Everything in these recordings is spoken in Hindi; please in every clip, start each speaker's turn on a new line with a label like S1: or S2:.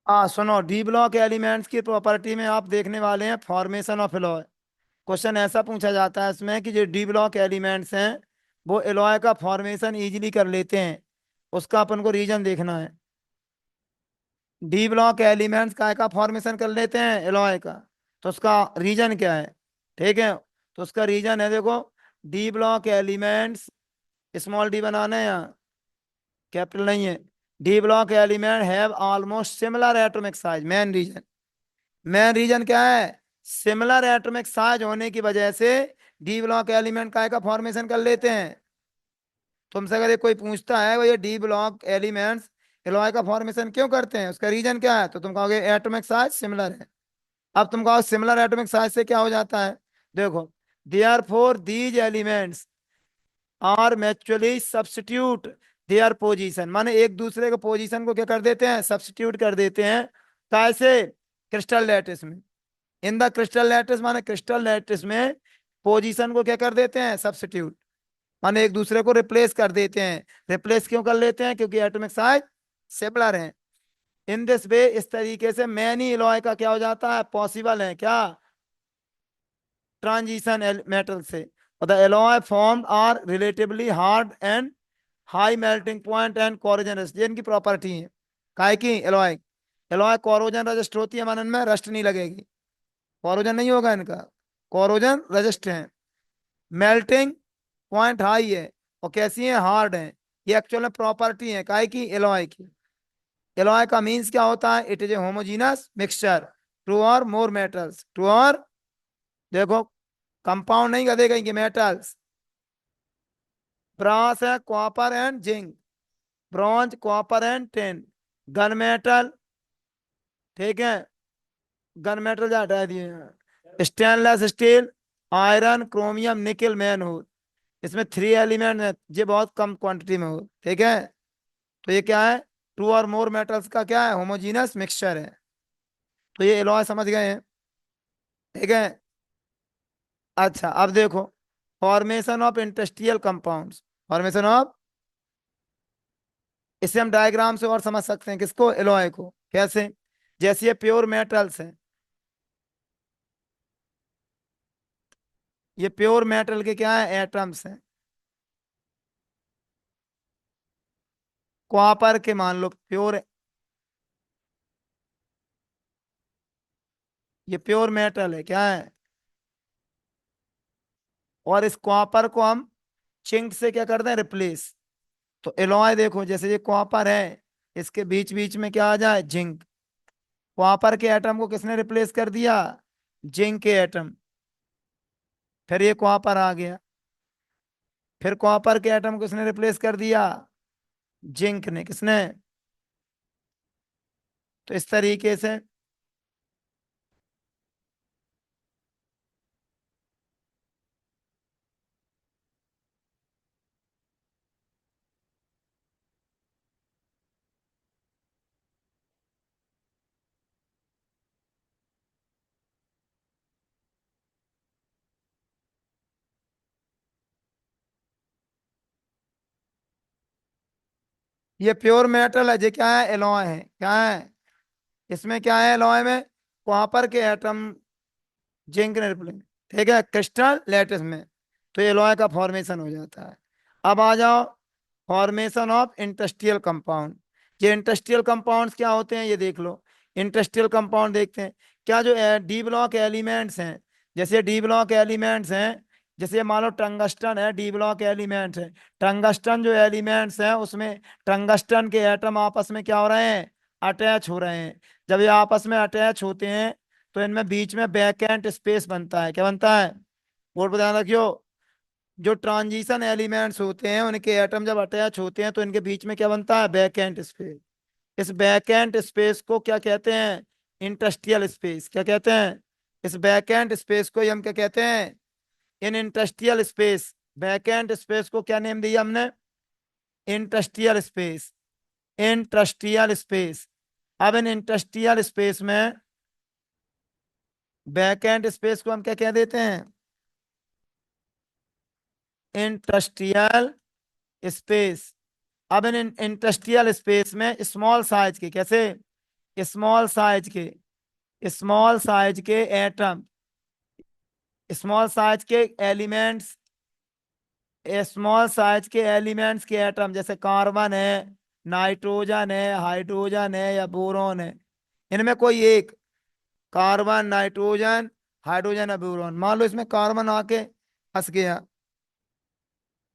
S1: सुनो, डी ब्लॉक एलिमेंट्स की प्रॉपर्टी में आप देखने वाले हैं फॉर्मेशन ऑफ एलॉय। क्वेश्चन ऐसा पूछा जाता है इसमें कि जो डी ब्लॉक एलिमेंट्स हैं वो एलॉय का फॉर्मेशन इजीली कर लेते हैं। उसका अपन को रीजन देखना है। डी ब्लॉक एलिमेंट्स काय का फॉर्मेशन कर लेते हैं, एलॉय का। तो उसका रीजन क्या है? ठीक है, तो उसका रीजन है, देखो, d block elements, small d बनाना है यहाँ, कैपिटल नहीं है। D block element have almost similar atomic size. Main reason क्या है? सिमिलर एटॉमिक साइज होने की वजह से डी ब्लॉक एलिमेंट काय का फॉर्मेशन कर लेते हैं। तुमसे अगर ये कोई पूछता है वो ये डी ब्लॉक एलिमेंट्स एलॉय का फॉर्मेशन क्यों करते हैं, उसका रीजन क्या है, तो तुम कहोगे एटॉमिक साइज सिमिलर है। अब तुम कहो सिमिलर एटॉमिक साइज से क्या हो जाता है, देखो, therefore these elements are mutually substitute their position, माने एक दूसरे के पोजीशन को क्या कर देते हैं, सब्स्टिट्यूट कर देते हैं। कैसे? क्रिस्टल लैटिस में। इन द क्रिस्टल लैटिस, माने क्रिस्टल लैटिस में पोजीशन को क्या कर देते हैं, सब्स्टिट्यूट, माने एक दूसरे को रिप्लेस कर देते हैं। रिप्लेस क्यों कर लेते हैं? क्योंकि एटॉमिक साइज सिमिलर है। इन दिस वे, इस तरीके से मैनी एलॉय का क्या हो जाता है, पॉसिबल है क्या, ट्रांजिशन मेटल से। और the alloy formed are relatively hard and high melting point and corrosion resist, ये इनकी प्रॉपर्टी है। काय की? एलॉय। एलॉय कोरोजन रेजिस्ट होती है, माने इनमें रस्ट नहीं लगेगी, कोरोजन नहीं होगा इनका, कोरोजन रेजिस्ट है। मेल्टिंग पॉइंट हाई है, और कैसी है, हार्ड है। ये एक्चुअल में प्रॉपर्टी है काय की, एलॉय की। एलॉय का मीन्स क्या होता है, it is a homogeneous mixture two or more metals, to और, देखो, कंपाउंड नहीं कर कहीं मेटल्स। ब्रास है, copper and zinc, bronze, copper and tin, gun metal, ठीक है, गन मेटल जो हटा दिए, स्टेनलेस स्टील, आयरन, क्रोमियम, निकल, मैनहूर। इसमें थ्री एलिमेंट है, ये बहुत कम क्वांटिटी में हो, ठीक है। तो ये क्या है, टू और मोर मेटल्स का क्या है, होमोजीनस मिक्सचर है। तो ये एलॉय समझ गए हैं, ठीक है। अच्छा, अब देखो, formation of industrial compounds, formation of, इसे हम डायग्राम से और समझ सकते हैं, किसको, एलॉय को। कैसे? जैसे ये प्योर मेटल्स हैं, ये प्योर मेटल के क्या है, एटम्स हैं। कॉपर के मान लो प्योर, ये प्योर मेटल है, क्या है। और इस कॉपर को हम चिंक से क्या करते हैं, रिप्लेस। तो एलॉय देखो, जैसे ये कॉपर है, इसके बीच बीच में क्या आ जाए, जिंक। कॉपर के एटम को किसने रिप्लेस कर दिया, जिंक के एटम। फिर ये कॉपर आ गया, फिर कॉपर के एटम को किसने रिप्लेस कर दिया, जिंक ने। किसने? तो इस तरीके से ये प्योर मेटल है, ये क्या है, एलॉय है, क्या है, इसमें क्या है, एलॉय में कॉपर के एटम, जिंक ने रिप्लेस, ठीक है, क्रिस्टल लेटिस में। तो एलॉय का फॉर्मेशन हो जाता है। अब आ जाओ, फॉर्मेशन ऑफ इंडस्ट्रियल कंपाउंड। ये इंडस्ट्रियल कंपाउंड्स क्या होते हैं, ये देख लो। इंडस्ट्रियल कंपाउंड देखते हैं, क्या जो डी ब्लॉक एलिमेंट्स हैं, जैसे डी ब्लॉक एलिमेंट्स हैं, जैसे मान लो टंगस्टन है, डी ब्लॉक एलिमेंट है। टंगस्टन जो एलिमेंट्स हैं उसमें टंगस्टन के एटम आपस में क्या हो रहे हैं, अटैच हो रहे हैं। जब ये आपस में अटैच होते हैं तो इनमें बीच में वैकेंट स्पेस बनता है, क्या बनता है, बोर्ड पर ध्यान रखियो। जो ट्रांजिशन एलिमेंट्स होते हैं उनके एटम जब अटैच होते हैं तो इनके बीच में क्या बनता है, वैकेंट स्पेस। इस वैकेंट स्पेस को क्या कहते हैं, इंडस्ट्रियल स्पेस। क्या कहते हैं, इस वैकेंट स्पेस को ही हम क्या कहते हैं, in industrial space. Vacant space को क्या नेम दिया हमने, इंडस्ट्रियल स्पेस, इंडस्ट्रियल स्पेस। अब इन इंडस्ट्रियल स्पेस में वैकेंट स्पेस को हम क्या कह देते हैं, इंडस्ट्रियल स्पेस। अब इन इंडस्ट्रियल स्पेस में स्मॉल साइज के, कैसे, स्मॉल साइज के, स्मॉल साइज के एटम, स्मॉल साइज के एलिमेंट्स, स्मॉल साइज के एलिमेंट्स के एटम, जैसे कार्बन है, नाइट्रोजन है, हाइड्रोजन है या बोरॉन है, इनमें कोई एक, कार्बन, नाइट्रोजन, हाइड्रोजन या बोरॉन, मान लो इसमें कार्बन आके फंस गया,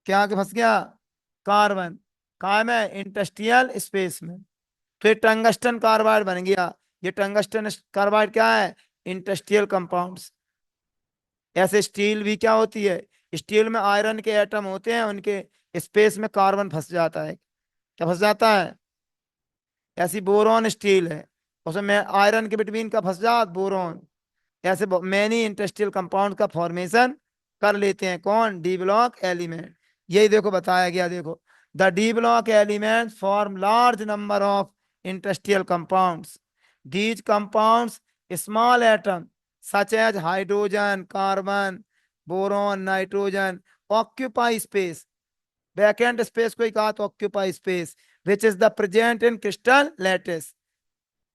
S1: क्या आके फंस गया, कार्बन, कहाँ में, इंडस्ट्रियल स्पेस में, तो ये टंगस्टन कार्बाइड बन गया। ये टंगस्टन कार्बाइड क्या है, इंडस्ट्रियल कंपाउंड्स। ऐसे स्टील भी क्या होती है, स्टील में आयरन के एटम होते हैं, उनके स्पेस में कार्बन फंस जाता है, क्या फंस जाता है, ऐसी बोरॉन स्टील है, उसमें आयरन के बिटवीन का फंस जाता बोरॉन। ऐसे मैनी इंडस्ट्रियल कंपाउंड का फॉर्मेशन कर लेते हैं कौन, डी ब्लॉक एलिमेंट। यही देखो बताया गया, देखो the d block element form large number of industrial compounds, these compounds small atom such as hydrogen, carbon, boron, nitrogen occupy space, vacant space को ही कहा तो occupy space, which is the present in crystal lattice.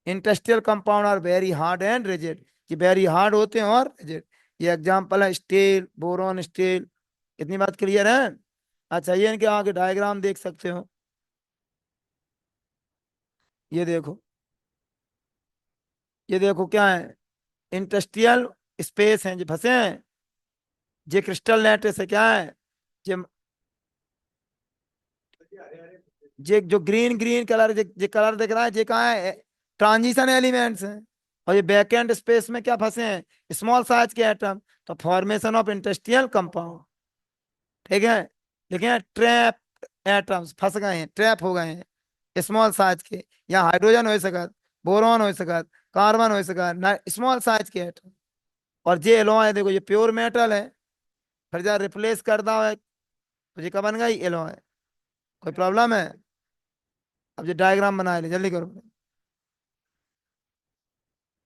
S1: Industrial compound are very hard and rigid, ये वेरी हार्ड होते हैं और रिजिड। ये एग्जांपल है स्टील, बोरॉन स्टील। इतनी बात क्लियर है। अच्छा, ये इनके आगे डायग्राम देख सकते हो, ये देखो, ये देखो क्या है, इंडस्ट्रियल स्पेस है जो फंसे हैं, ये क्रिस्टल लैटिस है, क्या है, ये ये जो ग्रीन ग्रीन कलर, ये कलर दिख रहा है, ये कहाँ है, ट्रांजिशन एलिमेंट्स हैं। और ये बैकेंड स्पेस में क्या फंसे हैं, स्मॉल साइज के एटम, तो फॉर्मेशन ऑफ इंडस्ट्रियल कंपाउंड, ठीक है। लेकिन ट्रैप एटम्स फंस गए हैं, ट्रैप हो गए हैं स्मॉल साइज के, या हाइड्रोजन हो सकत, बोरॉन हो सकत, कार्बन हो सकत, स्मॉल साइज के एटम। और ये एलॉय देखो, ये प्योर मेटल है, फिर जब रिप्लेस करता है तो ये क्या बन गई, एलॉय। कोई प्रॉब्लम है, अब ये डायग्राम बना ले, जल्दी करो।